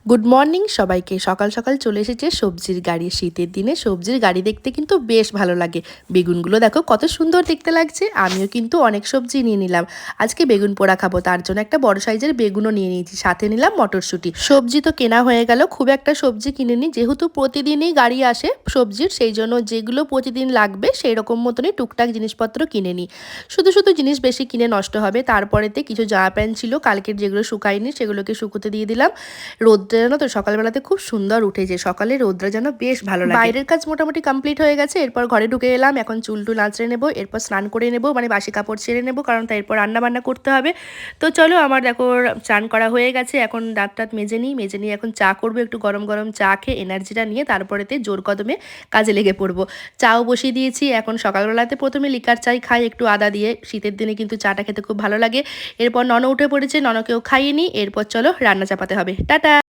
Good morning সবাইকে। সকাল সকাল চলে এসেছে সবজির গাড়ি। শীতের দিনে সবজির গাড়ি দেখতে কিন্তু বেশ ভালো লাগে। বেগুনগুলো দেখো কত সুন্দর দেখতে লাগছে। আমিও কিন্তু অনেক সবজি নিয়ে নিলাম। আজকে বেগুন পোড়া খাবো, তার জন্য একটা বড় সাইজের বেগুনও নিয়ে নিয়েছি, সাথে নিলাম মটরশুঁটি। সবজি তো কেনা হয়ে গেল, খুব একটা সবজি কিনে নিই, যেহেতু প্রতিদিনই গাড়ি আসে সবজির, সেই জন্য যেগুলো প্রতিদিন লাগবে সেই রকম মতনই টুকটাক জিনিসপত্র কিনে নিই। শুধু শুধু জিনিস বেশি কিনে নষ্ট হবে। তারপরেতে কিছু জামা প্যান্ট ছিল কালকের, যেগুলো শুকায়নি সেগুলোকে শুকোতে দিয়ে দিলাম। রোদটা জানো তো সকালবেলাতে খুব সুন্দর উঠেছে, সকালে রোদটা যেন বেশ ভালো লাগে। বাইরের কাজ মোটামুটি কমপ্লিট হয়ে গেছে, এরপর ঘরে ঢুকে এলাম। এখন চুল টুল আঁচড়ে নেবো, এরপর স্নান করে নেবো, মানে বাসি কাপড় ছেড়ে নেবো, কারণ তাই এরপর রান্না বান্না করতে হবে। তো চলো, আমার দেখো স্নান করা হয়ে গেছে, এখন দাঁত টাত মেজে নিই এখন চা করবো, একটু গরম গরম চা খেয়ে এনার্জিটা নিয়ে তারপরেতে জোর কদমে কাজে লেগে পড়বো। চাও বসিয়ে দিয়েছি। এখন সকালবেলাতে প্রথমে লিকার চাই খাই একটু আদা দিয়ে, শীতের দিনে কিন্তু চাটা খেতে খুব ভালো লাগে। এরপর নন উঠে পড়েছে, ননকেও খাইয়ে নিই, এরপর চলো রান্না চাপাতে হবে। টাটা।